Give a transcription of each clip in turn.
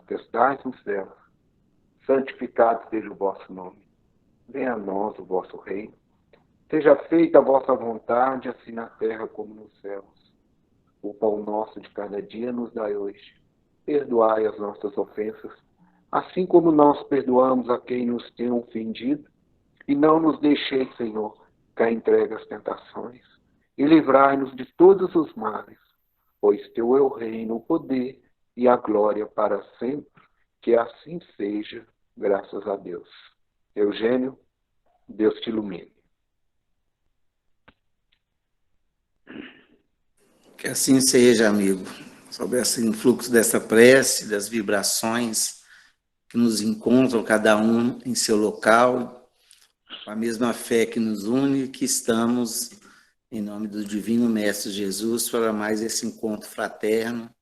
que estais nos céus, santificado seja o vosso nome. Venha a nós o vosso reino. Seja feita a vossa vontade, assim na terra como nos céus. O pão nosso de cada dia nos dai hoje. Perdoai as nossas ofensas, assim como nós perdoamos a quem nos tem ofendido. E não nos deixeis, Senhor, cair entregue às tentações. E livrai-nos de todos os males, pois teu é o reino, o poder e a glória para sempre. Que assim seja, graças a Deus. Eugênio, Deus te ilumine. Que assim seja, amigo. Sobre esse influxo dessa prece, das vibrações que nos encontram, cada um em seu local, com a mesma fé que nos une, que estamos, em nome do Divino Mestre Jesus, para mais esse encontro fraterno,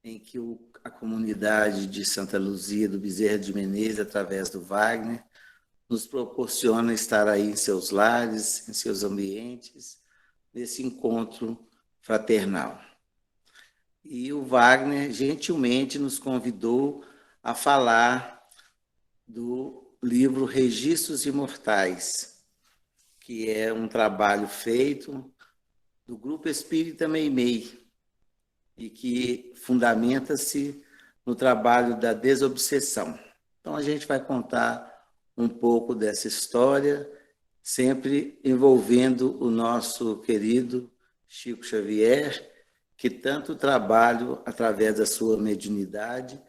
em que a comunidade de Santa Luzia do Bezerra de Menezes, através do Wagner, nos proporciona estar aí em seus lares, em seus ambientes, nesse encontro fraternal. E o Wagner gentilmente nos convidou a falar do livro Registros Imortais, que é um trabalho feito do Grupo Espírita Meimei e que fundamenta-se no trabalho da desobsessão. Então, a gente vai contar um pouco dessa história, sempre envolvendo o nosso querido Chico Xavier, que tanto trabalho, através da sua mediunidade,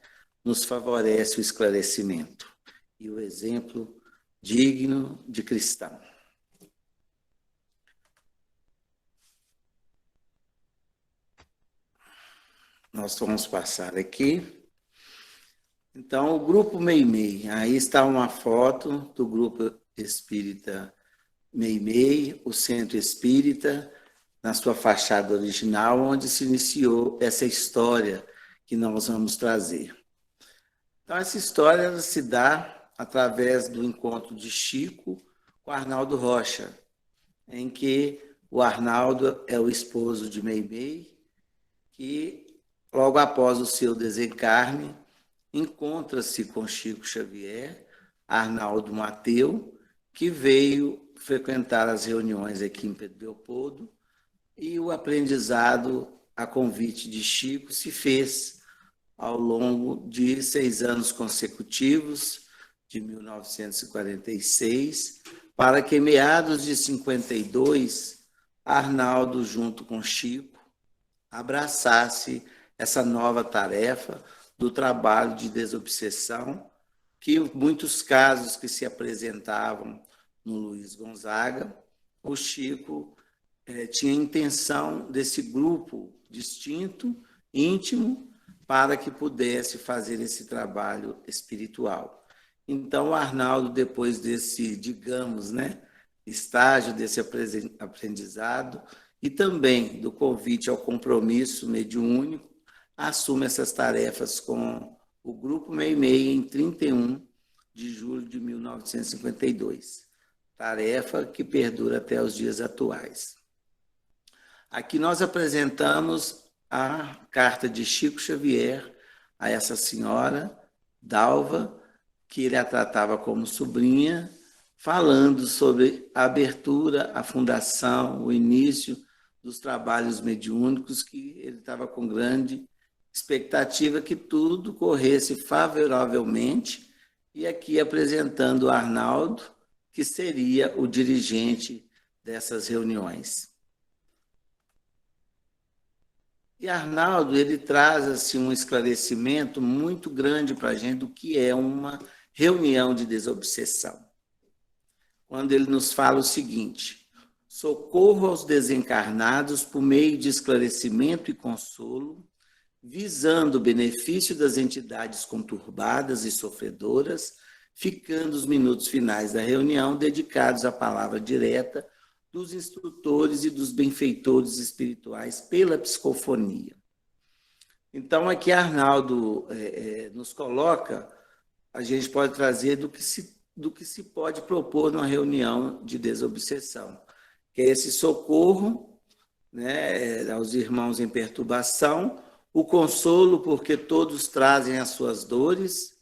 nos favorece o esclarecimento e o exemplo digno de cristão. Nós vamos passar aqui. Então, o Grupo Meimei. Aí está uma foto do Grupo Espírita Meimei, o Centro Espírita, na sua fachada original, onde se iniciou essa história que nós vamos trazer. Então, essa história ela se dá através do encontro de Chico com Arnaldo Rocha, em que o Arnaldo é o esposo de Meimei, que logo após o seu desencarne, encontra-se com Chico Xavier, Arnaldo Mateu, que veio frequentar as reuniões aqui em Pedro Leopoldo, e o aprendizado, a convite de Chico, se fez ao longo de 6 anos consecutivos, de 1946, para que, meados de 52, Arnaldo, junto com Chico, abraçasse essa nova tarefa do trabalho de desobsessão, que muitos casos que se apresentavam no Luiz Gonzaga, o Chico tinha intenção desse grupo distinto, íntimo, para que pudesse fazer esse trabalho espiritual. Então, o Arnaldo, depois desse, digamos, estágio desse aprendizado e também do convite ao compromisso mediúnico, assume essas tarefas com o Grupo Meimei em 31 de julho de 1952. Tarefa que perdura até os dias atuais. Aqui nós apresentamos a carta de Chico Xavier a essa senhora, Dalva, que ele a tratava como sobrinha, falando sobre a abertura, a fundação, o início dos trabalhos mediúnicos, que ele estava com grande expectativa que tudo corresse favoravelmente, e aqui apresentando o Arnaldo, que seria o dirigente dessas reuniões. E Arnaldo, ele traz assim, um esclarecimento muito grande para a gente do que é uma reunião de desobsessão. Quando ele nos fala o seguinte: socorro aos desencarnados por meio de esclarecimento e consolo, visando o benefício das entidades conturbadas e sofredoras, ficando os minutos finais da reunião dedicados à palavra direta dos instrutores e dos benfeitores espirituais pela psicofonia. Então, aqui Arnaldo nos coloca, a gente pode trazer do que se pode propor numa reunião de desobsessão, que é esse socorro aos irmãos em perturbação, o consolo, porque todos trazem as suas dores,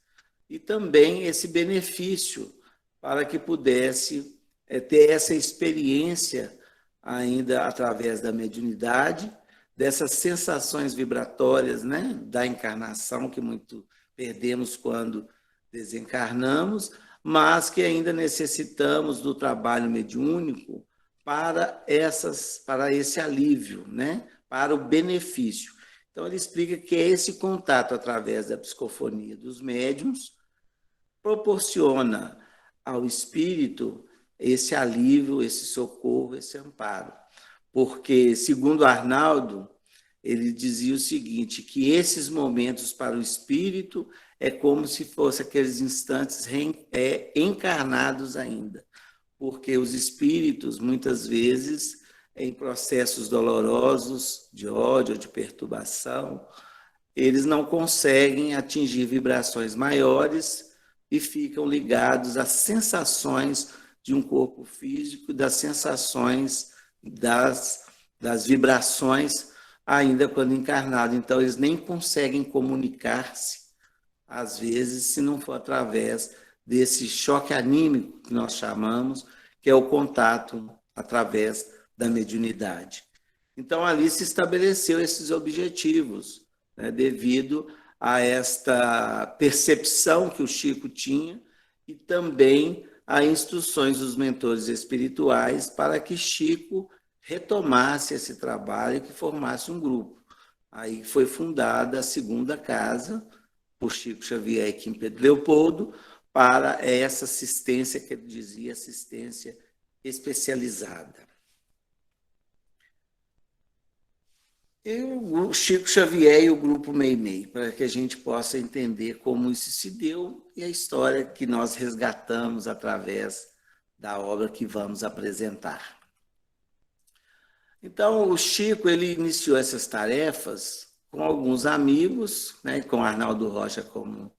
e também esse benefício para que pudesse ter essa experiência ainda através da mediunidade, dessas sensações vibratórias, né, da encarnação, que muito perdemos quando desencarnamos, mas que ainda necessitamos do trabalho mediúnico para esse alívio, né, para o benefício. Então, ele explica que é esse contato através da psicofonia dos médiuns proporciona ao espírito esse alívio, esse socorro, esse amparo. Porque, segundo Arnaldo, ele dizia o seguinte, que esses momentos para o espírito é como se fossem aqueles instantes encarnados ainda. Porque os espíritos, muitas vezes, em processos dolorosos, de ódio, de perturbação, eles não conseguem atingir vibrações maiores e ficam ligados às sensações de um corpo físico, das sensações das vibrações, ainda quando encarnado. Então, eles nem conseguem comunicar-se, às vezes, se não for através desse choque anímico que nós chamamos, que é o contato através da mediunidade. Então, ali se estabeleceu esses objetivos, né, devido a esta percepção que o Chico tinha e também a instruções dos mentores espirituais para que Chico retomasse esse trabalho e que formasse um grupo. Aí foi fundada a segunda casa, por Chico Xavier aqui em Pedro Leopoldo, para essa assistência, que ele dizia, assistência especializada. E o Chico Xavier e o Grupo Meimei, para que a gente possa entender como isso se deu e a história que nós resgatamos através da obra que vamos apresentar. Então, o Chico ele iniciou essas tarefas com alguns amigos, né, com Arnaldo Rocha, como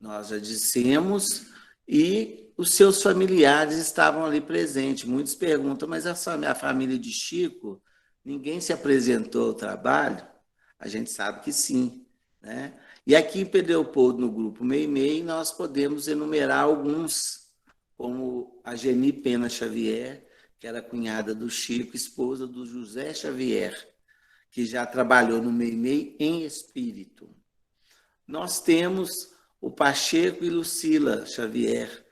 nós já dissemos, e os seus familiares estavam ali presentes. Muitos perguntam, mas a família de Chico, ninguém se apresentou ao trabalho? A gente sabe que sim, né? E aqui em Pedro Leopoldo, no Grupo Meimei, nós podemos enumerar alguns, como a Geni Pena Xavier, que era cunhada do Chico, esposa do José Xavier, que já trabalhou no Meimei em espírito. Nós temos o Pacheco e Lucília Xavier,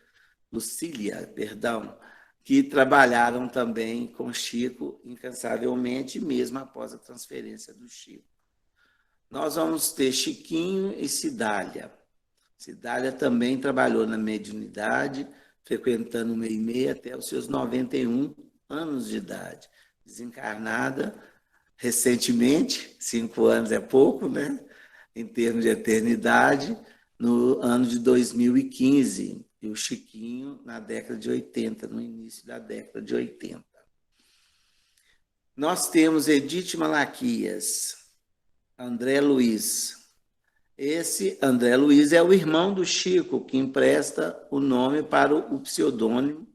que trabalharam também com Chico incansavelmente, mesmo após a transferência do Chico. Nós vamos ter Chiquinho e Cidália. Cidália também trabalhou na mediunidade, frequentando o Meimei até os seus 91 anos de idade. Desencarnada recentemente, 5 anos é pouco, né? Em termos de eternidade, no ano de 2015, e o Chiquinho na década de 80, no início da década de 80. Nós temos Edith Malaquias, André Luiz. Esse André Luiz é o irmão do Chico, que empresta o nome para o pseudônimo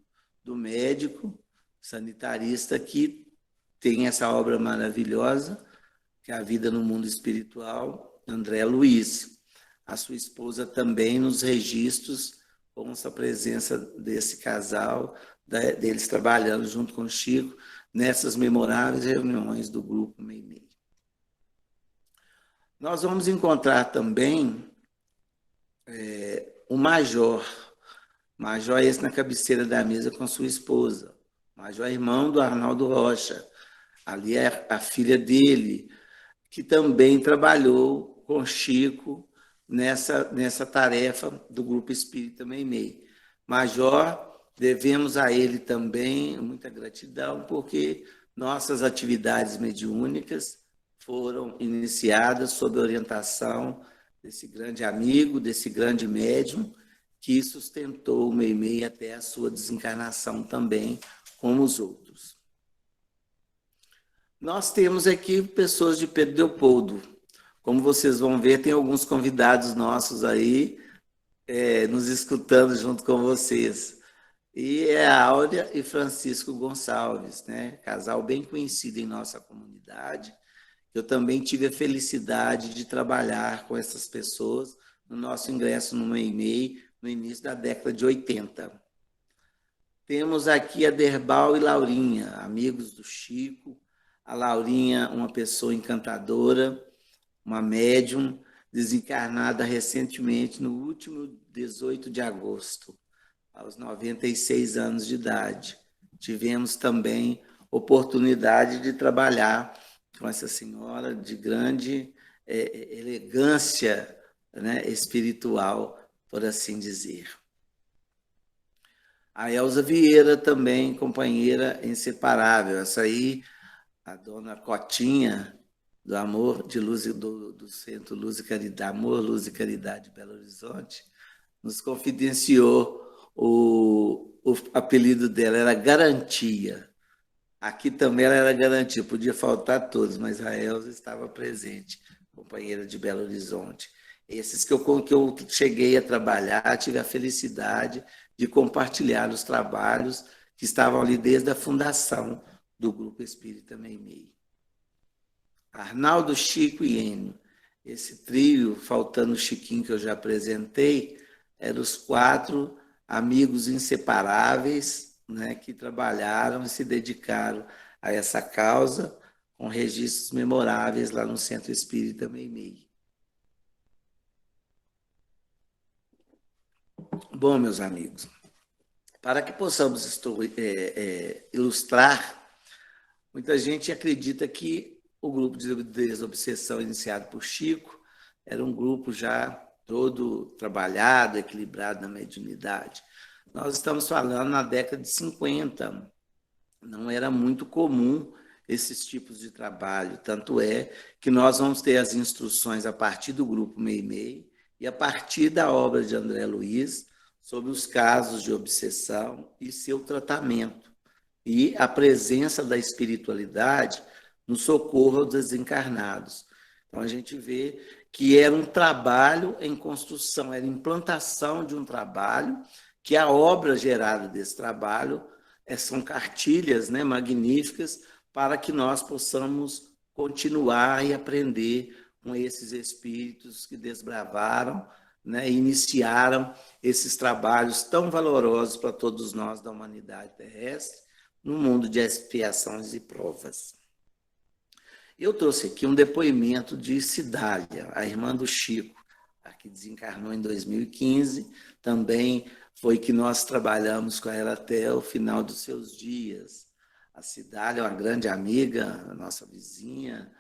do médico sanitarista que tem essa obra maravilhosa, que é A Vida no Mundo Espiritual, André Luiz. A sua esposa também, nos registros, consta a presença desse casal, deles trabalhando junto com o Chico, nessas memoráveis reuniões do Grupo Meimei. Nós vamos encontrar também o Major. Major é esse na cabeceira da mesa com sua esposa. Major é irmão do Arnaldo Rocha. Ali é a filha dele, que também trabalhou com Chico nessa tarefa do Grupo Espírita Meimei. Major, devemos a ele também muita gratidão, porque nossas atividades mediúnicas foram iniciadas sob a orientação desse grande amigo, desse grande médium, que sustentou o Meimei até a sua desencarnação também, como os outros. Nós temos aqui pessoas de Pedro Leopoldo. Como vocês vão ver, tem alguns convidados nossos aí, nos escutando junto com vocês. E é a Áurea e Francisco Gonçalves, né? Casal bem conhecido em nossa comunidade, Eu também tive a felicidade de trabalhar com essas pessoas no nosso ingresso no MEI no início da década de 80. Temos aqui a Derbal e Laurinha, amigos do Chico. A Laurinha, uma pessoa encantadora, uma médium, desencarnada recentemente, no último 18 de agosto, aos 96 anos de idade. Tivemos também oportunidade de trabalhar com essa senhora de grande elegância, né, espiritual, por assim dizer. A Elza Vieira também, companheira inseparável. Essa aí, a dona Cotinha, do Amor de Luz, do Centro Luz e Caridade, Amor, Luz e Caridade de Belo Horizonte, nos confidenciou o apelido dela, era Garantia. Aqui também ela era Garantia, podia faltar todos, mas a Elza estava presente, companheira de Belo Horizonte. Esses que eu cheguei a trabalhar, tive a felicidade de compartilhar os trabalhos que estavam ali desde a fundação do Grupo Espírita Meimei. Arnaldo, Chico e Enio. Esse trio, faltando o Chiquinho que eu já apresentei, eram os 4 amigos inseparáveis, né, que trabalharam e se dedicaram a essa causa, com registros memoráveis lá no Centro Espírita Meimei. Bom, meus amigos, para que possamos ilustrar, muita gente acredita que o grupo de desobsessão iniciado por Chico era um grupo já todo trabalhado, equilibrado na mediunidade. Nós estamos falando na década de 50, não era muito comum esses tipos de trabalho, tanto é que nós vamos ter as instruções a partir do grupo Meimei e a partir da obra de André Luiz sobre os casos de obsessão e seu tratamento, e a presença da espiritualidade no socorro aos desencarnados. Então, a gente vê que era um trabalho em construção, era implantação de um trabalho, que a obra gerada desse trabalho são cartilhas, né, magníficas para que nós possamos continuar e aprender com esses espíritos que desbravaram, né, iniciaram esses trabalhos tão valorosos para todos nós da humanidade terrestre, no mundo de expiações e provas. Eu trouxe aqui um depoimento de Cidália, a irmã do Chico, a que desencarnou em 2015, também foi que nós trabalhamos com ela até o final dos seus dias. A Cidália é uma grande amiga, nossa vizinha,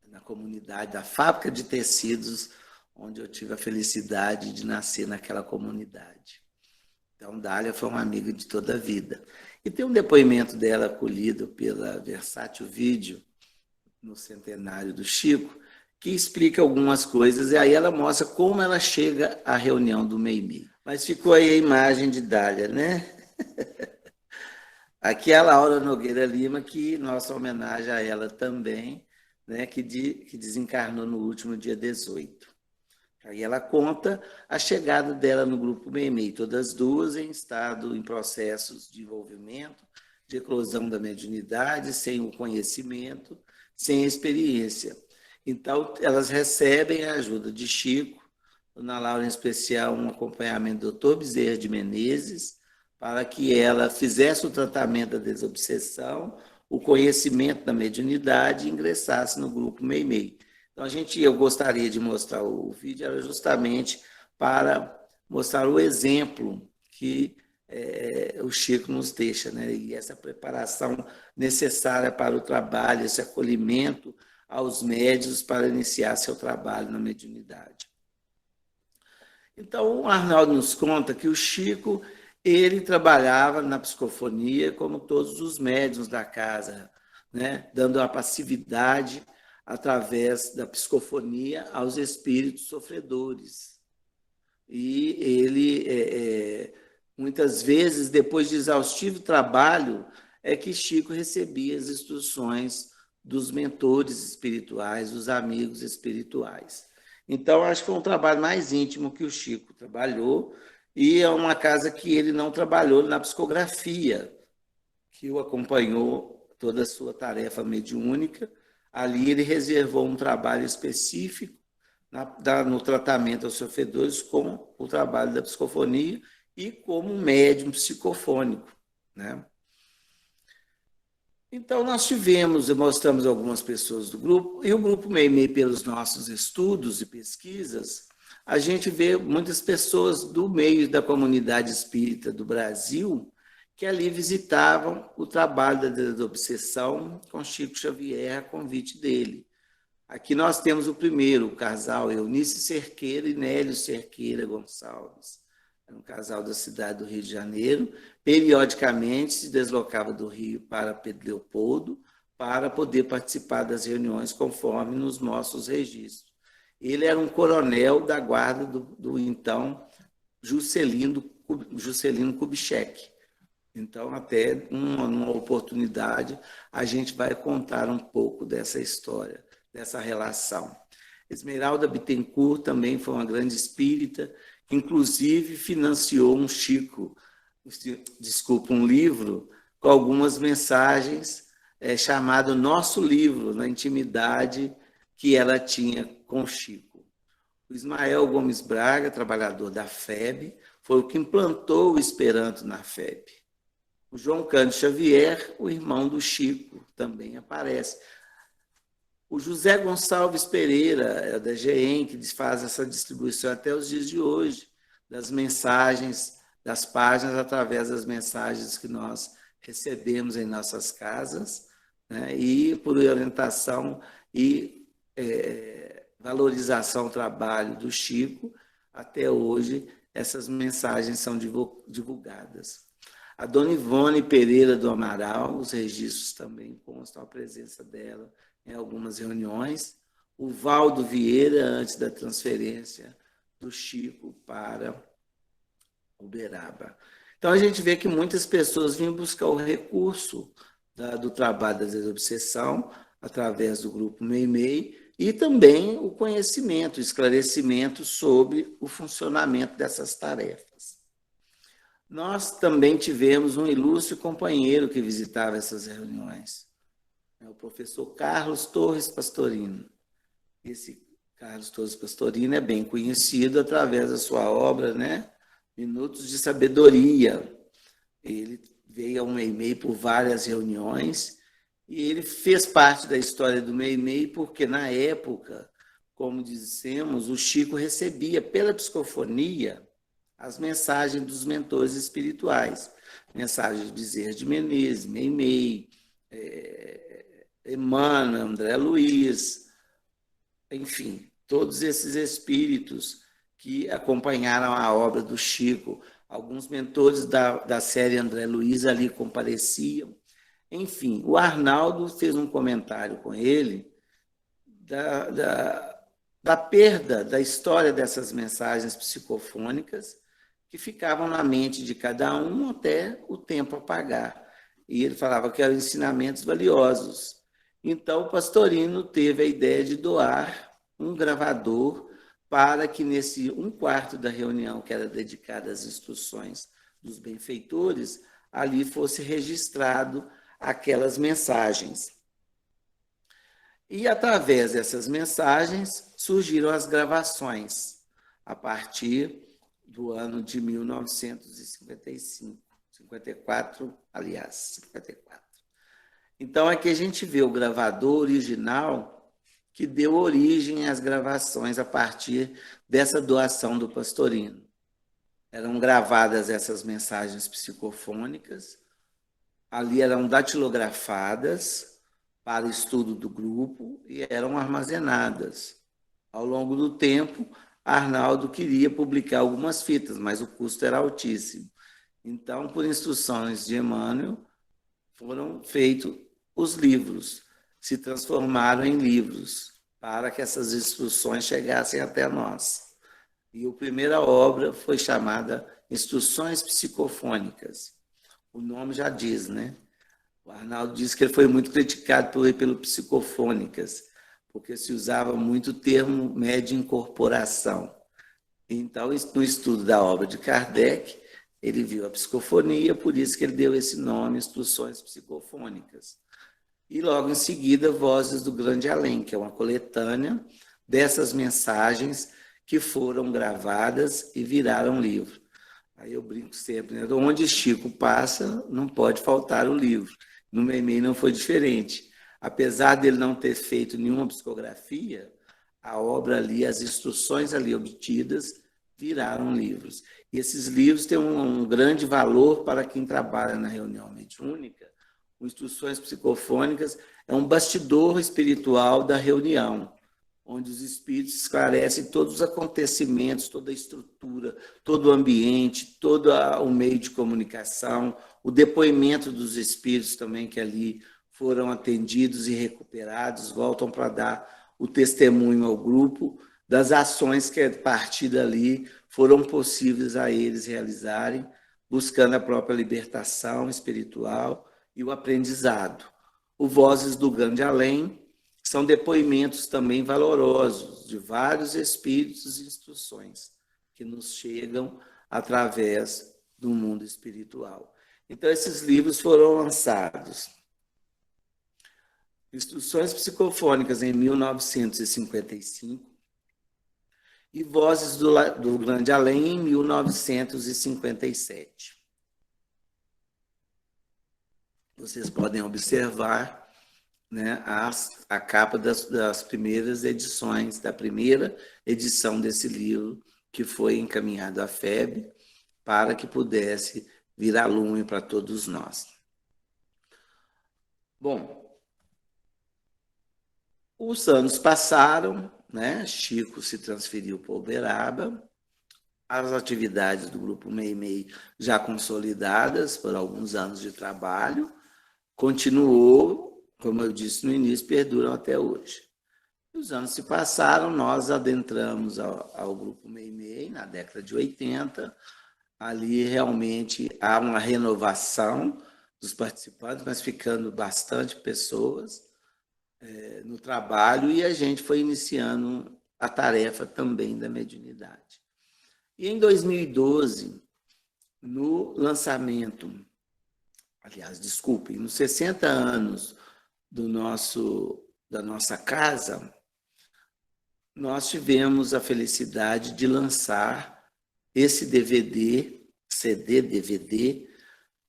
na comunidade da Fábrica de Tecidos, onde eu tive a felicidade de nascer naquela comunidade. Então, Dália foi uma amiga de toda a vida. E tem um depoimento dela colhido pela Versátil Vídeo, no centenário do Chico, que explica algumas coisas, e aí ela mostra como ela chega à reunião do Meimei. Mas ficou aí a imagem de Dália, né? Aqui é a Laura Nogueira Lima, que nossa homenagem a ela também, né, que desencarnou no último dia 18. Aí ela conta a chegada dela no grupo Meimei, todas duas em estado, em processos de envolvimento, de eclosão da mediunidade, sem o conhecimento, sem a experiência. Então, elas recebem a ajuda de Chico, na Laura em especial, um acompanhamento do Dr. Bezerra de Menezes, para que ela fizesse o tratamento da desobsessão, o conhecimento da mediunidade e ingressasse no grupo Meimei. Então, eu gostaria de mostrar o vídeo, era justamente para mostrar o exemplo que o Chico nos deixa, né? E essa preparação necessária para o trabalho, esse acolhimento aos médios para iniciar seu trabalho na mediunidade. Então, o Arnaldo nos conta que o Chico, ele trabalhava na psicofonia como todos os médiuns da casa, né? Dando a passividade através da psicofonia aos espíritos sofredores. E ele, muitas vezes, depois de exaustivo trabalho, é que Chico recebia as instruções dos mentores espirituais, dos amigos espirituais. Então, acho que foi um trabalho mais íntimo que o Chico trabalhou, e é uma casa que ele não trabalhou na psicografia, que o acompanhou toda a sua tarefa mediúnica, Ali ele reservou um trabalho específico no tratamento aos sofredores com o trabalho da psicofonia e como médium psicofônico, né? Então, nós mostramos algumas pessoas do grupo, e o grupo Meimei, pelos nossos estudos e pesquisas, a gente vê muitas pessoas do meio da comunidade espírita do Brasil que ali visitavam o trabalho da desobsessão com Chico Xavier, a convite dele. Aqui nós temos o primeiro, o casal Eunice Cerqueira e Nélio Cerqueira Gonçalves. Era um casal da cidade do Rio de Janeiro. Periodicamente se deslocava do Rio para Pedro Leopoldo para poder participar das reuniões conforme nos nossos registros. Ele era um coronel da guarda do então Juscelino Kubitschek. Então, até numa oportunidade, a gente vai contar um pouco dessa história, dessa relação. Esmeralda Bittencourt também foi uma grande espírita, que inclusive financiou um livro com algumas mensagens chamado Nosso Livro, na intimidade que ela tinha com Chico. O Ismael Gomes Braga, trabalhador da FEB, foi o que implantou o Esperanto na FEB. O João Cândido Xavier, o irmão do Chico, também aparece. O José Gonçalves Pereira, da GEM, que faz essa distribuição até os dias de hoje, das mensagens, das páginas, através das mensagens que nós recebemos em nossas casas, né, e por orientação e valorização ao trabalho do Chico, até hoje essas mensagens são divulgadas. A dona Ivone Pereira do Amaral, os registros também constam a presença dela em algumas reuniões. O Valdo Vieira, antes da transferência do Chico para Uberaba. Então, a gente vê que muitas pessoas vinham buscar o recurso do trabalho da desobsessão, através do grupo Meimei, e também o conhecimento, o esclarecimento sobre o funcionamento dessas tarefas. Nós também tivemos um ilustre companheiro que visitava essas reuniões, o professor Carlos Torres Pastorino. Esse Carlos Torres Pastorino é bem conhecido através da sua obra, né? Minutos de Sabedoria. Ele veio ao Meimei por várias reuniões e ele fez parte da história do Meimei porque, na época, como dissemos, o Chico recebia pela psicofonia as mensagens dos mentores espirituais, mensagens de Bezerra de Menezes, Meimei, Emmanuel, André Luiz, enfim, todos esses espíritos que acompanharam a obra do Chico. Alguns mentores da série André Luiz ali compareciam. Enfim, o Arnaldo fez um comentário com ele da perda da história dessas mensagens psicofônicas que ficavam na mente de cada um até o tempo apagar. E ele falava que eram ensinamentos valiosos. Então, o Pastorino teve a ideia de doar um gravador para que nesse 1/4 da reunião, que era dedicada às instruções dos benfeitores, ali fosse registrado aquelas mensagens. E, através dessas mensagens, surgiram as gravações, a partir do ano de 1955, 54, aliás, 54. Então, aqui a gente vê o gravador original que deu origem às gravações a partir dessa doação do Pastorino. Eram gravadas essas mensagens psicofônicas, ali eram datilografadas para estudo do grupo e eram armazenadas. Ao longo do tempo, Arnaldo queria publicar algumas fitas, mas o custo era altíssimo. Então, por instruções de Emmanuel, foram feitos os livros, se transformaram em livros, para que essas instruções chegassem até nós. E a primeira obra foi chamada Instruções Psicofônicas. O nome já diz, né? O Arnaldo disse que ele foi muito criticado pelo psicofônicas, porque se usava muito o termo média-incorporação. Então, no estudo da obra de Kardec, ele viu a psicofonia, por isso que ele deu esse nome, Instruções Psicofônicas. E logo em seguida, Vozes do Grande Além, que é uma coletânea dessas mensagens que foram gravadas e viraram livro. Aí eu brinco sempre, né? Onde Chico passa, não pode faltar o livro. No Meimei não foi diferente. Apesar dele não ter feito nenhuma psicografia, a obra ali, as instruções ali obtidas, viraram livros. E esses livros têm um grande valor para quem trabalha na reunião mediúnica. Instruções Psicofônicas é um bastidor espiritual da reunião, onde os espíritos esclarecem todos os acontecimentos, toda a estrutura, todo o ambiente, todo o meio de comunicação, o depoimento dos espíritos também que ali foram atendidos e recuperados, voltam para dar o testemunho ao grupo das ações que a partir dali foram possíveis a eles realizarem, buscando a própria libertação espiritual e o aprendizado. O Vozes do Grande Além são depoimentos também valorosos de vários espíritos e instruções que nos chegam através do mundo espiritual. Então, esses livros foram lançados. Instruções Psicofônicas em 1955 e Vozes do Grande Além em 1957. Vocês podem observar, né, a capa das primeiras edições, da primeira edição desse livro, que foi encaminhado à FEB para que pudesse virar lume para todos nós. Bom, os anos passaram, né? Chico se transferiu para Uberaba, as atividades do Grupo Meimei já consolidadas por alguns anos de trabalho, continuou, como eu disse no início, perduram até hoje. Os anos se passaram, nós adentramos ao Grupo Meimei na década de 80, ali realmente há uma renovação dos participantes, mas ficando bastante pessoas no trabalho, e a gente foi iniciando a tarefa também da mediunidade. E em 2012, no lançamento, aliás, desculpem, nos 60 anos da nossa casa, nós tivemos a felicidade de lançar esse CD-DVD,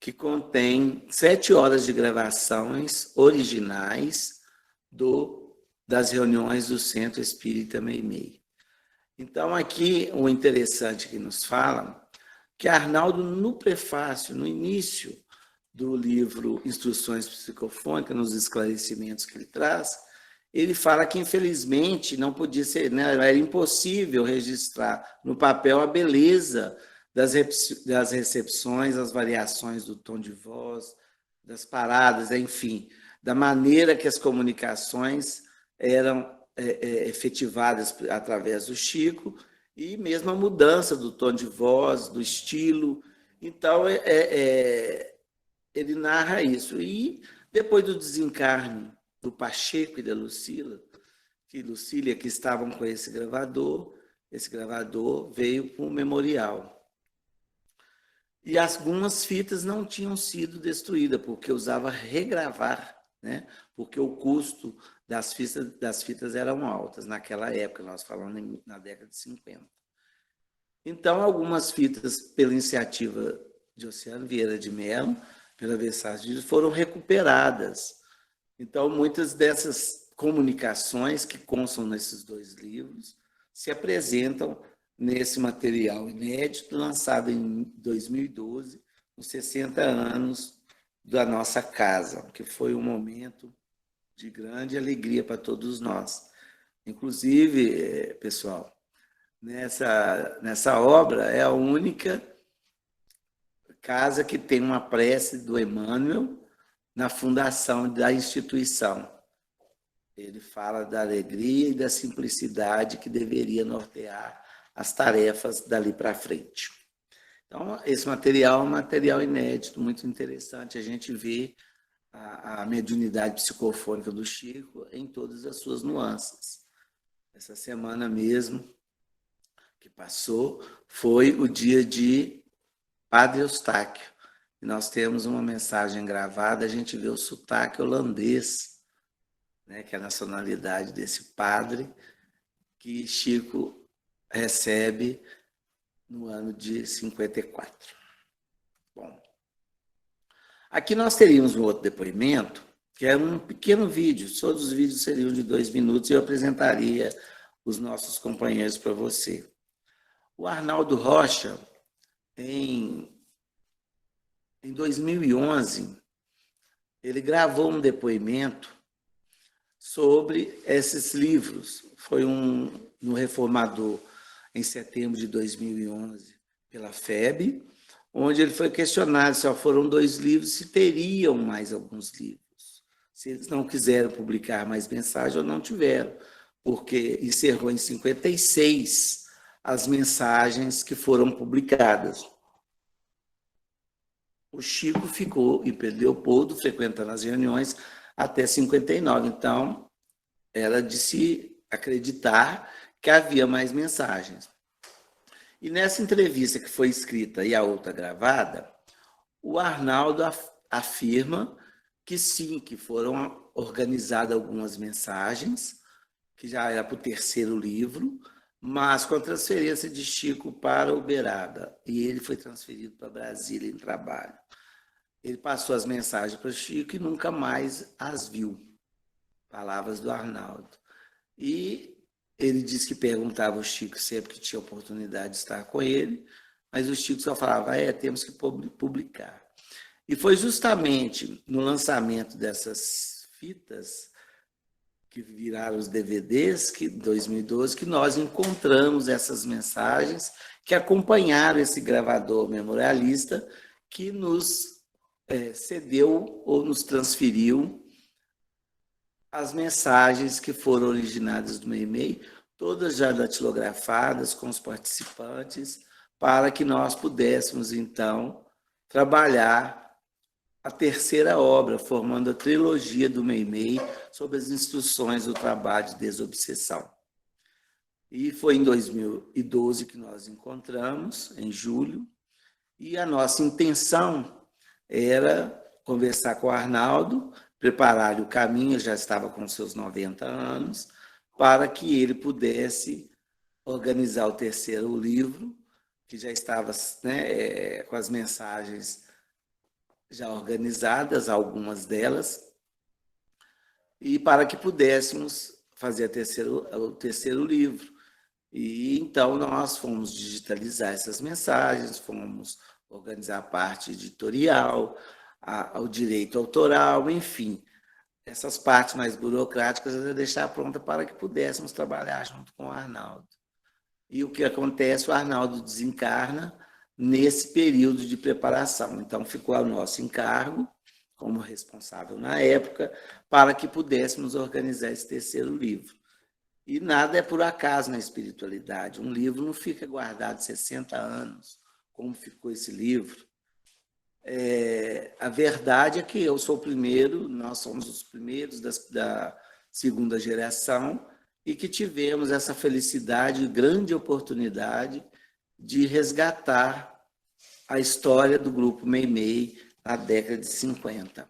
que contém 7 horas de gravações originais das reuniões do Centro Espírita Meimei. Então, aqui, o interessante que nos fala, que Arnaldo, no prefácio, no início do livro Instruções Psicofônicas, nos esclarecimentos que ele traz, ele fala que, infelizmente, não podia ser, né, era impossível registrar no papel a beleza das recepções, as variações do tom de voz, das paradas, enfim, da maneira que as comunicações eram efetivadas através do Chico, e mesmo a mudança do tom de voz, do estilo. Então, ele narra isso. E depois do desencarne do Pacheco e da Lucília, que estavam com esse gravador veio para o memorial. E algumas fitas não tinham sido destruídas, porque usava regravar, né? Porque o custo das fitas eram altas naquela época, nós falamos na década de 50. Então, algumas fitas, pela iniciativa de Oceano Vieira de Mello, pela Versace, foram recuperadas. Então, muitas dessas comunicações que constam nesses 2 livros se apresentam nesse material inédito, lançado em 2012, nos 60 anos da nossa casa, que foi um momento de grande alegria para todos nós. Inclusive, pessoal, nessa obra é a única casa que tem uma prece do Emmanuel na fundação da instituição. Ele fala da alegria e da simplicidade que deveria nortear as tarefas dali para frente. Então, esse material é um material inédito, muito interessante. A gente vê a mediunidade psicofônica do Chico em todas as suas nuances. Essa semana mesmo que passou foi o dia de Padre Eustáquio, e nós temos uma mensagem gravada, a gente vê o sotaque holandês, né, que é a nacionalidade desse padre, que Chico recebe no ano de 54. Bom, aqui nós teríamos um outro depoimento, que é um pequeno vídeo, todos os vídeos seriam de 2 minutos e eu apresentaria os nossos companheiros para você. O Arnaldo Rocha, em 2011, ele gravou um depoimento sobre esses livros. Foi no Reformador, em setembro de 2011, pela FEB, onde ele foi questionado se só foram 2 livros, se teriam mais alguns livros. Se eles não quiseram publicar mais mensagens ou não tiveram, porque encerrou em 56 as mensagens que foram publicadas. O Chico ficou em Pedro Leopoldo, frequentando as reuniões, até 59. Então, era de se acreditar que havia mais mensagens. E nessa entrevista que foi escrita e a outra gravada, o Arnaldo afirma que sim, que foram organizadas algumas mensagens, que já era para o 3º livro, mas com a transferência de Chico para Uberaba. E ele foi transferido para Brasília em trabalho. Ele passou as mensagens para Chico e nunca mais as viu. Palavras do Arnaldo. E ele disse que perguntava ao Chico sempre que tinha oportunidade de estar com ele, mas o Chico só falava, temos que publicar. E foi justamente no lançamento dessas fitas, que viraram os DVDs, em 2012, que nós encontramos essas mensagens que acompanharam esse gravador memorialista que nos cedeu ou nos transferiu as mensagens que foram originadas do Meimei, todas já datilografadas com os participantes, para que nós pudéssemos, então, trabalhar a 3ª obra, formando a trilogia do Meimei, sob as instruções do trabalho de desobsessão. E foi em 2012 que nós encontramos, em julho, e a nossa intenção era conversar com o Arnaldo, preparar-lhe o caminho, já estava com seus 90 anos, para que ele pudesse organizar o 3º livro, que já estava, né, com as mensagens já organizadas, algumas delas, e para que pudéssemos fazer o 3º livro. E então nós fomos digitalizar essas mensagens, fomos organizar a parte editorial, o direito autoral, enfim, essas partes mais burocráticas eu ia deixar pronta para que pudéssemos trabalhar junto com o Arnaldo. E o que acontece, o Arnaldo desencarna nesse período de preparação. Então, ficou ao nosso encargo, como responsável na época, para que pudéssemos organizar esse 3º livro. E nada é por acaso na espiritualidade. Um livro não fica guardado 60 anos, como ficou esse livro. A verdade é que eu sou o primeiro, nós somos os primeiros da 2ª geração e que tivemos essa felicidade, grande oportunidade de resgatar a história do grupo Meimei na década de 50.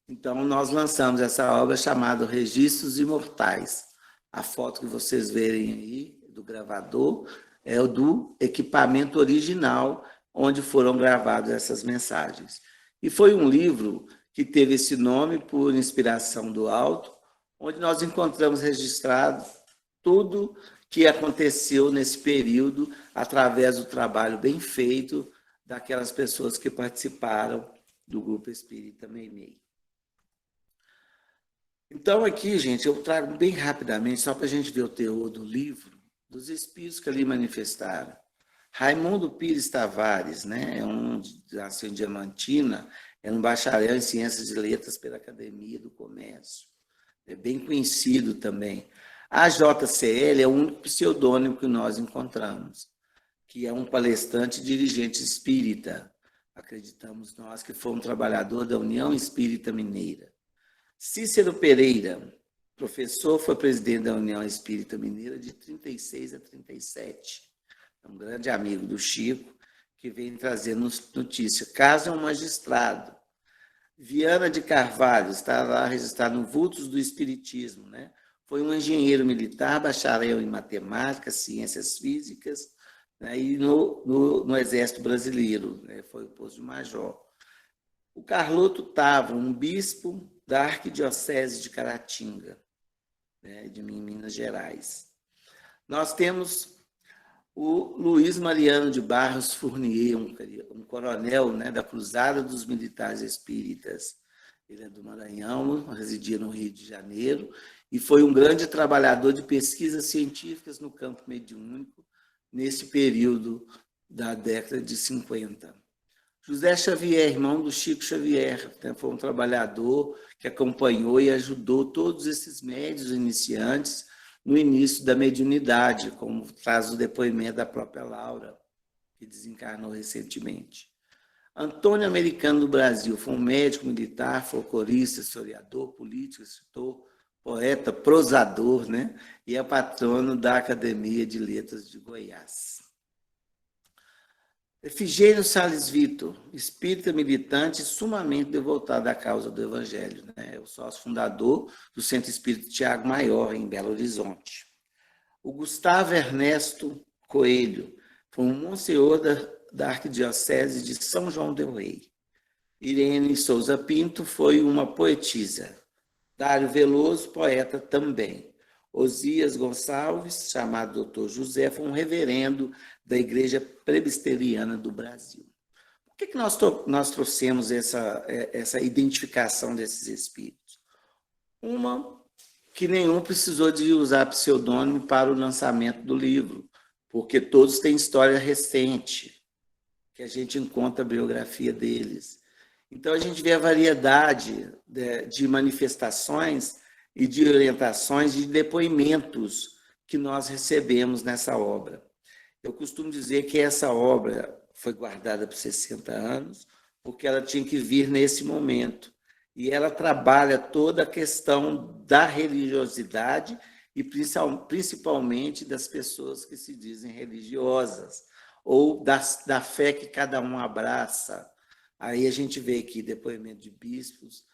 Então, nós lançamos essa obra chamada Registros Imortais. A foto que vocês verem aí do gravador é o do equipamento original onde foram gravadas essas mensagens. E foi um livro que teve esse nome por inspiração do alto, onde nós encontramos registrado tudo que aconteceu nesse período através do trabalho bem feito daquelas pessoas que participaram do Grupo Espírita Meimei. Então, aqui, gente, eu trago bem rapidamente, só para a gente ver o teor do livro, dos espíritos que ali manifestaram. Raimundo Pires Tavares, né, nasceu em Diamantina, é um bacharel em Ciências e Letras pela Academia do Comércio. É bem conhecido também. A JCL é o único pseudônimo que nós encontramos, que é um palestrante e dirigente espírita. Acreditamos nós que foi um trabalhador da União Espírita Mineira. Cícero Pereira, professor, foi presidente da União Espírita Mineira de 36 a 37. É um grande amigo do Chico, que vem trazendo notícia. Caso é um magistrado. Viana de Carvalho, está lá registrado no Vultos do Espiritismo, né? Foi um engenheiro militar, bacharel em matemática, ciências físicas, né? E no Exército Brasileiro, né? Foi o posto de major. O Carloto Távora, um bispo da Arquidiocese de Caratinga, né? De Minas Gerais. Nós temos o Luiz Mariano de Barros Fournier, um coronel, né, da Cruzada dos Militares Espíritas. Ele é do Maranhão, residia no Rio de Janeiro, e foi um grande trabalhador de pesquisas científicas no campo mediúnico, nesse período da década de 50. José Xavier, irmão do Chico Xavier, né, foi um trabalhador que acompanhou e ajudou todos esses médiuns iniciantes no início da mediunidade, como traz o depoimento da própria Laura, que desencarnou recentemente. Antônio Americano do Brasil foi um médico militar, folclorista, historiador, político, escritor, poeta, prosador, né? E é patrono da Academia de Letras de Goiás. Efigênio Salles Vitor, espírita militante sumamente devotado à causa do Evangelho, né? É o sócio fundador do Centro Espírita Tiago Maior, em Belo Horizonte. O Gustavo Ernesto Coelho foi um monsenhor da Arquidiocese de São João del Rei. Irene Souza Pinto foi uma poetisa. Dário Veloso, poeta também. Osias Gonçalves, chamado Dr. José, foi um reverendo da Igreja Presbiteriana do Brasil. Por que nós trouxemos essa identificação desses espíritos? Uma, que nenhum precisou de usar pseudônimo para o lançamento do livro, porque todos têm história recente, que a gente encontra a biografia deles. Então, a gente vê a variedade de manifestações e de orientações, de depoimentos que nós recebemos nessa obra. Eu costumo dizer que essa obra foi guardada por 60 anos, porque ela tinha que vir nesse momento. E ela trabalha toda a questão da religiosidade e principalmente das pessoas que se dizem religiosas, ou da fé que cada um abraça. Aí a gente vê aqui depoimento de bispos,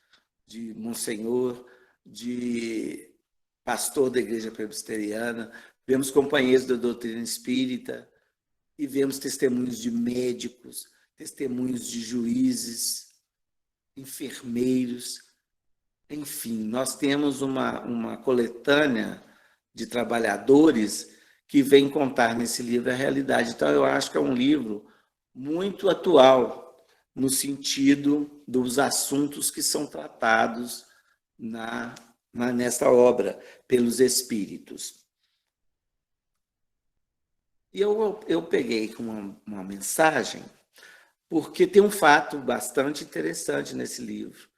de monsenhor, de pastor da Igreja Presbiteriana, vemos companheiros da doutrina espírita e vemos testemunhos de médicos, testemunhos de juízes, enfermeiros, enfim, nós temos uma coletânea de trabalhadores que vem contar nesse livro a realidade. Então, eu acho que é um livro muito atual, no sentido dos assuntos que são tratados nessa obra pelos espíritos. E eu peguei uma mensagem, porque tem um fato bastante interessante nesse livro.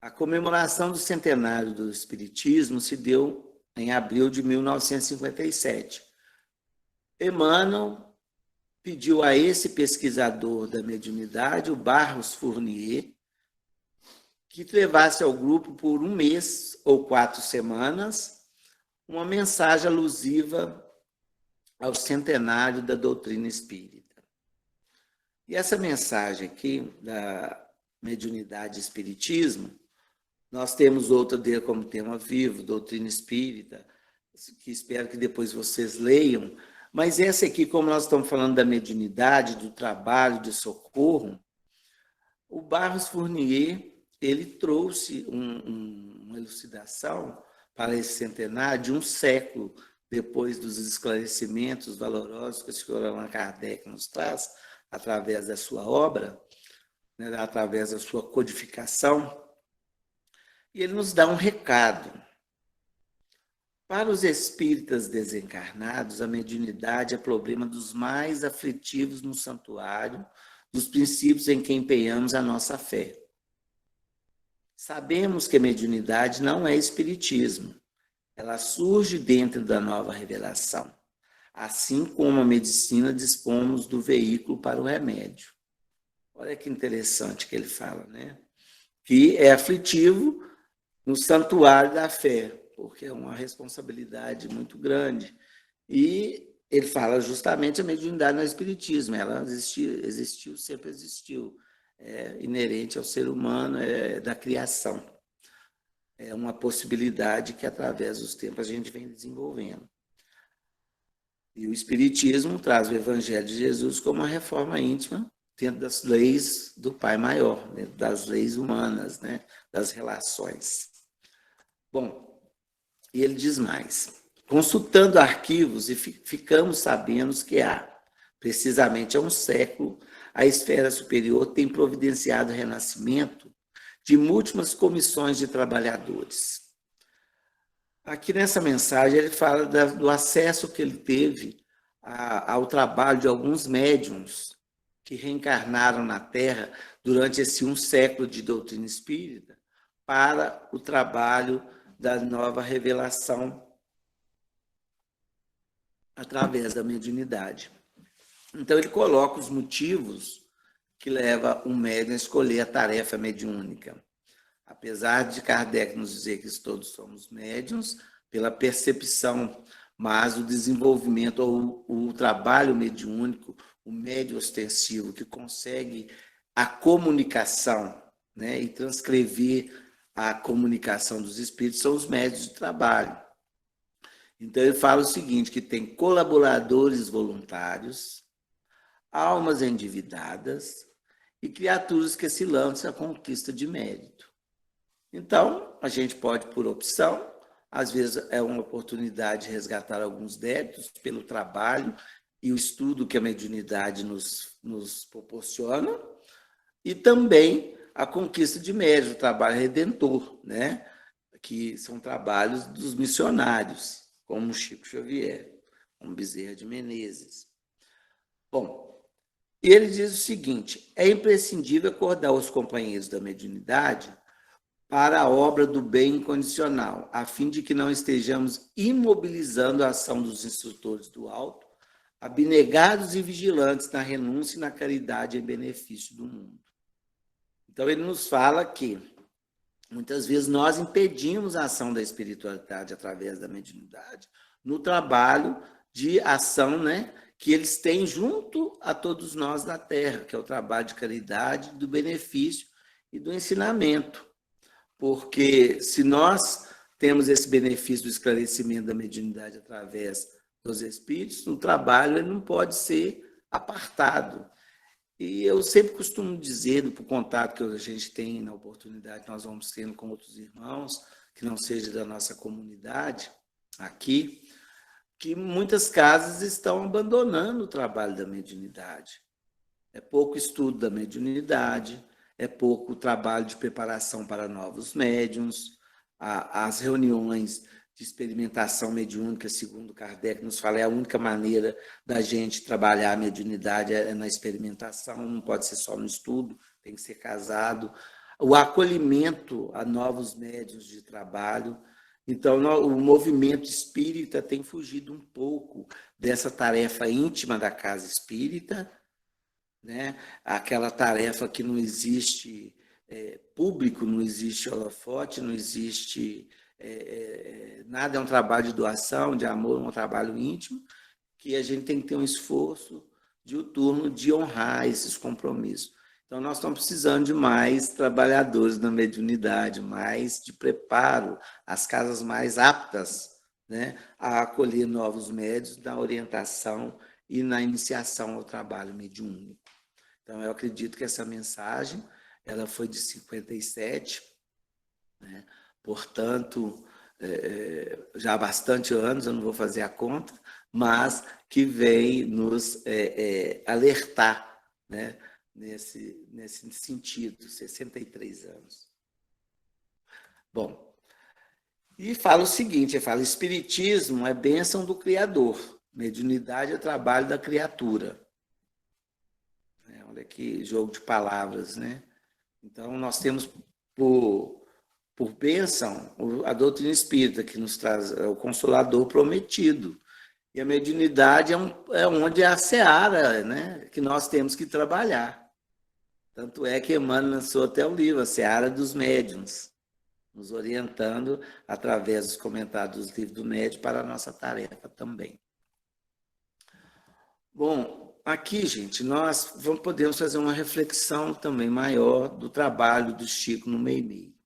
A comemoração do centenário do Espiritismo se deu em abril de 1957. Emmanuel pediu a esse pesquisador da mediunidade, o Barros Fournier, que levasse ao grupo por 1 mês ou 4 semanas uma mensagem alusiva ao centenário da doutrina espírita. E essa mensagem aqui, da mediunidade e espiritismo, nós temos outra dele como tema vivo, doutrina espírita, que espero que depois vocês leiam, mas essa aqui, como nós estamos falando da mediunidade, do trabalho, de socorro, o Barros Fournier, ele trouxe uma elucidação para esse centenário de um século depois dos esclarecimentos valorosos que o senhor Allan Kardec nos traz, através da sua obra, né, através da sua codificação, e ele nos dá um recado. Para os espíritas desencarnados, a mediunidade é problema dos mais aflitivos no santuário, dos princípios em que empenhamos a nossa fé. Sabemos que a mediunidade não é espiritismo. Ela surge dentro da nova revelação. Assim como a medicina, dispomos do veículo para o remédio. Olha que interessante que ele fala, né? Que é aflitivo no santuário da fé, porque é uma responsabilidade muito grande. E ele fala justamente a mediunidade no Espiritismo. Ela existiu, sempre existiu. É inerente ao ser humano, é da criação. É uma possibilidade que, através dos tempos, a gente vem desenvolvendo. E o Espiritismo traz o Evangelho de Jesus como uma reforma íntima dentro das leis do Pai Maior, dentro das leis humanas, né? Das relações. Bom, e ele diz mais. Consultando arquivos, e ficamos sabendo que há, precisamente há um século, a esfera superior tem providenciado o renascimento de múltiplas comissões de trabalhadores. Aqui nessa mensagem ele fala do acesso que ele teve ao trabalho de alguns médiuns que reencarnaram na Terra durante esse século de doutrina espírita para o trabalho da nova revelação através da mediunidade. Então ele coloca os motivos que levam um médium a escolher a tarefa mediúnica. Apesar de Kardec nos dizer que todos somos médiuns, pela percepção, mas o desenvolvimento ou o trabalho mediúnico, o médium ostensivo, que consegue a comunicação, né, e transcrever a comunicação dos espíritos, são os médiuns de trabalho. Então, ele fala o seguinte, que tem colaboradores voluntários, almas endividadas e criaturas que se lançam à conquista de mérito. Então, a gente pode, por opção, às vezes é uma oportunidade de resgatar alguns débitos pelo trabalho e o estudo que a mediunidade nos proporciona, e também a conquista de mérito, o trabalho redentor, né? Que são trabalhos dos missionários, como Chico Xavier, como Bezerra de Menezes. Bom, e ele diz o seguinte, é imprescindível acordar os companheiros da mediunidade para a obra do bem incondicional, a fim de que não estejamos imobilizando a ação dos instrutores do alto, abnegados e vigilantes na renúncia e na caridade em benefício do mundo. Então, ele nos fala que, muitas vezes, nós impedimos a ação da espiritualidade através da mediunidade no trabalho de ação, né, que eles têm junto a todos nós na Terra, que é o trabalho de caridade, do benefício e do ensinamento. Porque se nós temos esse benefício do esclarecimento da mediunidade através dos espíritos, o trabalho ele não pode ser apartado. E eu sempre costumo dizer, por contato que a gente tem na oportunidade que nós vamos tendo com outros irmãos, que não seja da nossa comunidade aqui, que muitas casas estão abandonando o trabalho da mediunidade. É pouco estudo da mediunidade, é pouco trabalho de preparação para novos médiuns, as reuniões de experimentação mediúnica, segundo Kardec nos fala, é a única maneira da gente trabalhar a mediunidade é na experimentação, não pode ser só no estudo, tem que ser casado. O acolhimento a novos médiuns de trabalho. Então, o movimento espírita tem fugido um pouco dessa tarefa íntima da casa espírita, né? Aquela tarefa que não existe público, não existe holofote, não existe nada, é um trabalho de doação, de amor, um trabalho íntimo, que a gente tem que ter um esforço diuturno de honrar esses compromissos. Então, nós estamos precisando de mais trabalhadores na mediunidade, mais de preparo, as casas mais aptas, né, a acolher novos médiuns na orientação e na iniciação ao trabalho mediúnico. Então, eu acredito que essa mensagem ela foi de 57, né? Portanto, já há bastante anos, eu não vou fazer a conta, mas que vem nos alertar, né? Nesse sentido, 63 anos. Bom, e fala o seguinte, fala, espiritismo é bênção do Criador, mediunidade é trabalho da criatura. Olha que jogo de palavras, né? Então, nós temos por bênção a doutrina espírita, que nos traz o Consolador prometido. E a mediunidade é onde é a seara, né, que nós temos que trabalhar. Tanto é que Emmanuel lançou até o livro, A Seara dos Médiuns, nos orientando através dos comentários dos livros do médium para a nossa tarefa também. Bom, aqui, gente, nós podemos fazer uma reflexão também maior do trabalho do Chico no Meimei.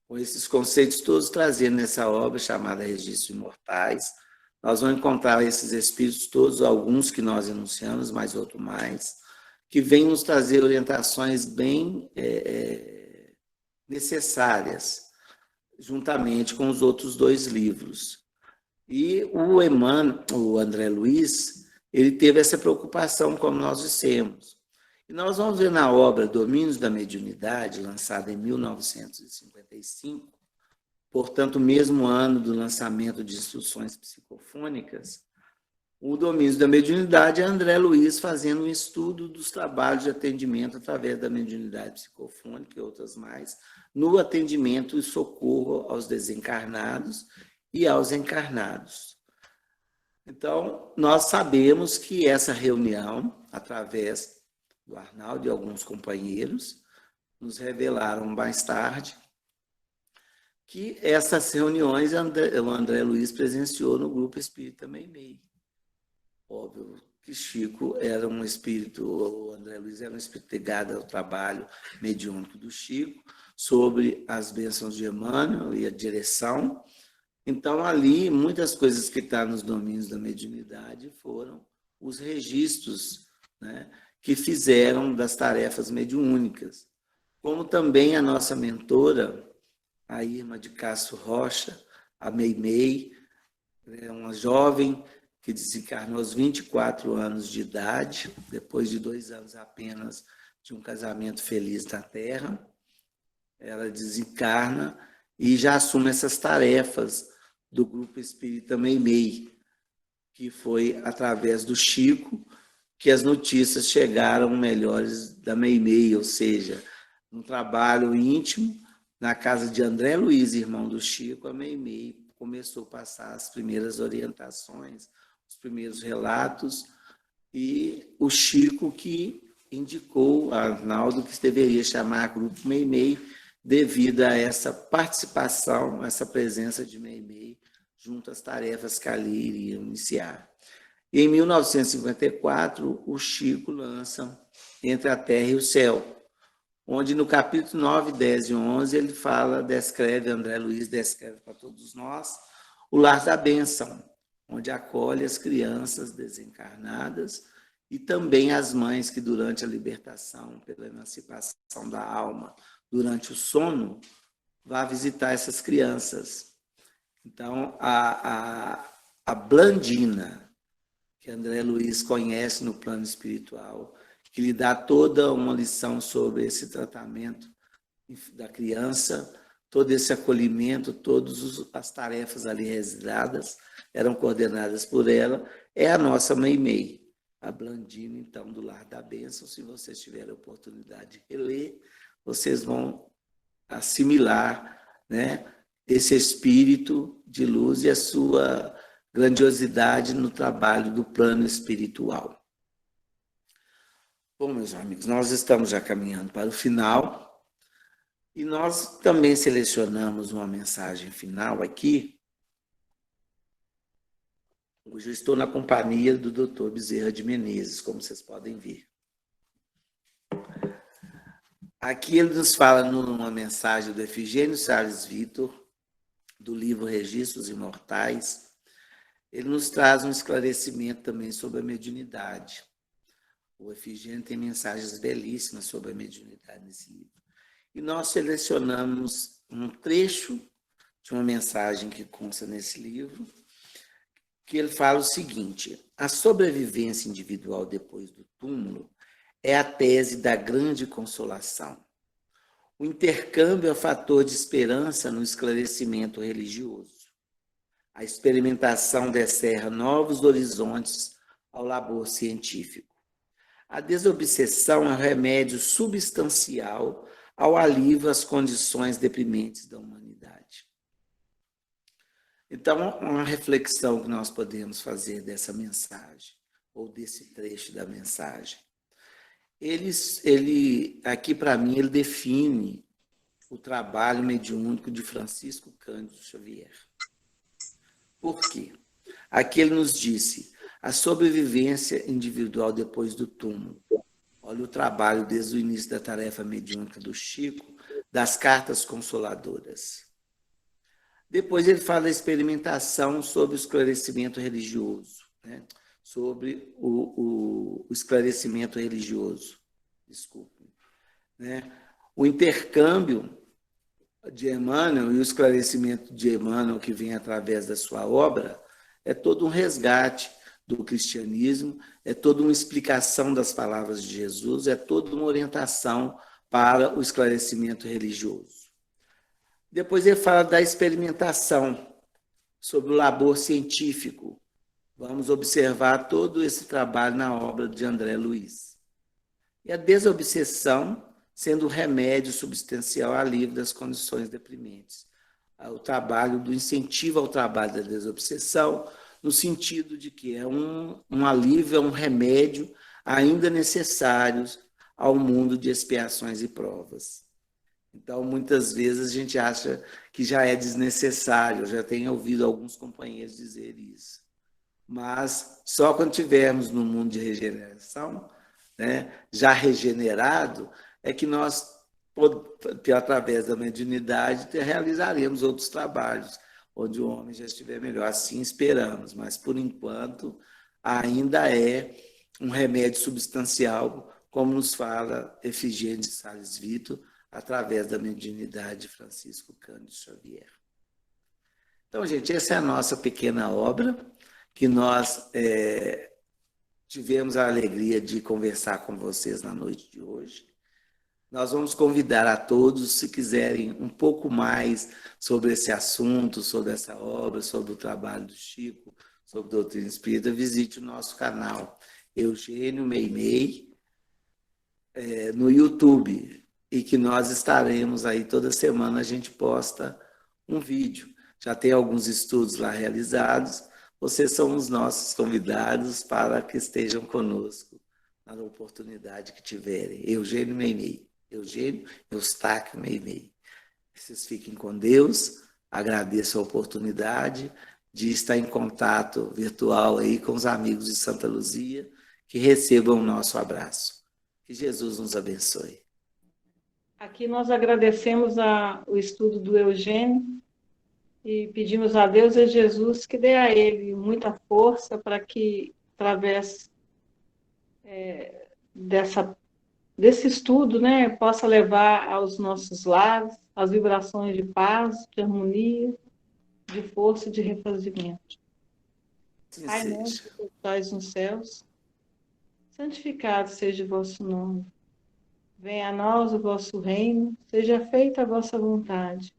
Com esses conceitos todos trazendo nessa obra chamada Registros Imortais, nós vamos encontrar esses espíritos todos, alguns que nós enunciamos, mas outros mais, que vêm nos trazer orientações bem necessárias, juntamente com os outros dois livros. E o André Luiz, ele teve essa preocupação, como nós dissemos. E nós vamos ver na obra Domínios da Mediunidade, lançada em 1955, portanto, o mesmo ano do lançamento de Instruções Psicofônicas, o Domínios da Mediunidade é André Luiz fazendo um estudo dos trabalhos de atendimento através da mediunidade psicofônica e outras mais, no atendimento e socorro aos desencarnados e aos encarnados. Então, nós sabemos que essa reunião, através do Arnaldo e alguns companheiros, nos revelaram mais tarde que essas reuniões o André Luiz presenciou no Grupo Espírita Meimei. Óbvio que Chico era um espírito, o André Luiz era um espírito ligado ao trabalho mediúnico do Chico, sobre as bênçãos de Emmanuel e a direção. Então, ali, muitas coisas que estão nos domínios da mediunidade foram os registros, né, que fizeram das tarefas mediúnicas. Como também a nossa mentora, a Irma de Castro Rocha, a Meimei, uma jovem que desencarnou aos 24 anos de idade, depois de 2 anos apenas de um casamento feliz na Terra. Ela desencarna e já assume essas tarefas do Grupo Espírita Meimei, que foi através do Chico que as notícias chegaram melhores da Meimei, ou seja, um trabalho íntimo na casa de André Luiz, irmão do Chico, a Meimei começou a passar as primeiras orientações, os primeiros relatos, e o Chico que indicou a Arnaldo que deveria chamar Grupo Meimei devido a essa participação, essa presença de Meimei junto às tarefas que ali iriam iniciar. E em 1954, o Chico lança Entre a Terra e o Céu, onde no capítulo 9, 10 e 11 ele André Luiz descreve para todos nós o Lar da Bênção, onde acolhe as crianças desencarnadas e também as mães que durante a libertação, pela emancipação da alma, durante o sono, vá visitar essas crianças. Então, a Blandina, que André Luiz conhece no plano espiritual, que lhe dá toda uma lição sobre esse tratamento da criança, todo esse acolhimento, todas as tarefas ali realizadas eram coordenadas por ela, é a nossa Meimei, a Blandina, então, do Lar da Bênção. Se vocês tiverem a oportunidade de reler, vocês vão assimilar, né, esse espírito de luz e a sua grandiosidade no trabalho do plano espiritual. Bom, meus amigos, nós estamos já caminhando para o final e nós também selecionamos uma mensagem final aqui. Hoje eu estou na companhia do Dr. Bezerra de Menezes, como vocês podem ver. Aqui ele nos fala numa mensagem do Efigênio Salles Vitor, do livro Registros Imortais. Ele nos traz um esclarecimento também sobre a mediunidade. O Efigênio tem mensagens belíssimas sobre a mediunidade nesse livro. E nós selecionamos um trecho de uma mensagem que consta nesse livro, que ele fala o seguinte: a sobrevivência individual depois do túmulo é a tese da grande consolação. O intercâmbio é fator de esperança no esclarecimento religioso. A experimentação descerra novos horizontes ao labor científico. A desobsessão é um remédio substancial ao alívio às condições deprimentes da humanidade. Então, uma reflexão que nós podemos fazer dessa mensagem, ou desse trecho da mensagem. Ele aqui, para mim, ele define o trabalho mediúnico de Francisco Cândido Xavier. Por quê? Aqui ele nos disse: a sobrevivência individual depois do túmulo. Olha o trabalho desde o início da tarefa mediúnica do Chico, das cartas consoladoras. Depois ele fala da experimentação sobre o esclarecimento religioso, né? Sobre o esclarecimento religioso, desculpe, né? O intercâmbio de Emmanuel e o esclarecimento de Emmanuel que vem através da sua obra é todo um resgate do cristianismo, é toda uma explicação das palavras de Jesus, é toda uma orientação para o esclarecimento religioso. Depois ele fala da experimentação, sobre o labor científico. Vamos observar todo esse trabalho na obra de André Luiz. E a desobsessão sendo o remédio substancial ao alívio das condições deprimentes. O trabalho do incentivo ao trabalho da desobsessão, no sentido de que é um alívio, é um remédio ainda necessários ao mundo de expiações e provas. Então, muitas vezes a gente acha que já é desnecessário, eu já tenho ouvido alguns companheiros dizer isso. Mas só quando tivermos no mundo de regeneração, né, já regenerado, é que nós, através da mediunidade, realizaremos outros trabalhos, onde o homem já estiver melhor. Assim esperamos, mas, por enquanto, ainda é um remédio substancial, como nos fala Efigênio de Sales Vito, através da mediunidade de Francisco Cândido Xavier. Então, gente, essa é a nossa pequena obra, que nós tivemos a alegria de conversar com vocês na noite de hoje. Nós vamos convidar a todos, se quiserem um pouco mais sobre esse assunto, sobre essa obra, sobre o trabalho do Chico, sobre a doutrina espírita, visite o nosso canal Eugênio Meimei no YouTube, e que nós estaremos aí toda semana, a gente posta um vídeo. Já tem alguns estudos lá realizados, vocês são os nossos convidados para que estejam conosco na oportunidade que tiverem. Eugênio Meimei. Eugênio Eustáquio Meimei. Vocês fiquem com Deus, agradeço a oportunidade de estar em contato virtual aí com os amigos de Santa Luzia, que recebam o nosso abraço. Que Jesus nos abençoe. Aqui nós agradecemos o estudo do Eugênio e pedimos a Deus e a Jesus que dê a ele muita força para que, através desse estudo, né, possa levar aos nossos lares as vibrações de paz, de harmonia, de força e de refazimento. Pai nosso que estais nos céus, santificado seja o vosso nome. Venha a nós o vosso reino, seja feita a vossa vontade,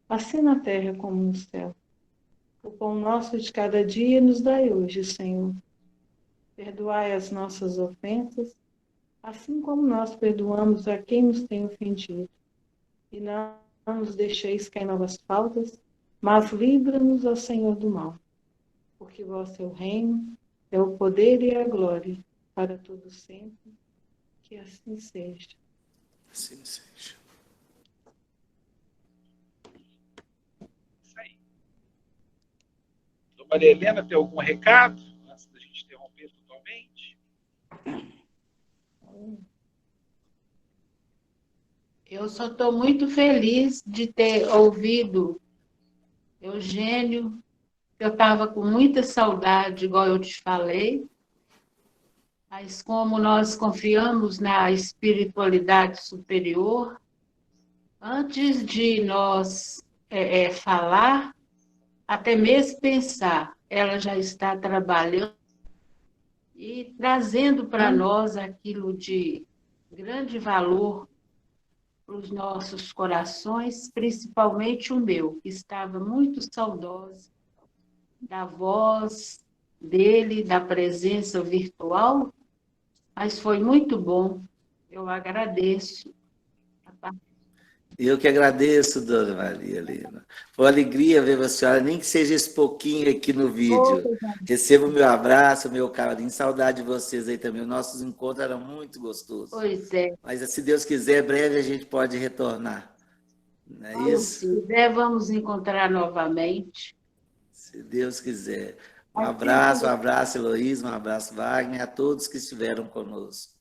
assim na terra como no céu. O pão nosso de cada dia nos dai hoje, Senhor. Perdoai as nossas ofensas, assim como nós perdoamos a quem nos tem ofendido. E não nos deixeis cair em novas faltas, mas livra-nos, ó Senhor, do mal. Porque vosso é o reino, é o poder e a glória, para todo sempre. Que assim seja. Assim seja. Isso aí. Dona Maria Helena, tem algum recado antes da gente interromper totalmente? Eu só estou muito feliz de ter ouvido Eugênio. Eu estava com muita saudade, igual eu te falei, mas como nós confiamos na espiritualidade superior, antes de nós falar, até mesmo pensar, ela já está trabalhando e trazendo para nós aquilo de grande valor para os nossos corações, principalmente o meu, que estava muito saudoso da voz dele, da presença virtual, mas foi muito bom. Eu agradeço. Eu que agradeço, Dona Maria Helena. Foi uma alegria ver a senhora, nem que seja esse pouquinho aqui no vídeo. Receba o meu abraço, o meu carinho, saudade de vocês aí também. Os nossos encontros eram muito gostosos. Pois é. Mas, se Deus quiser, breve a gente pode retornar. Não é isso? Se quiser, vamos encontrar novamente. Se Deus quiser. Um abraço, Heloísa, um abraço, Wagner, a todos que estiveram conosco.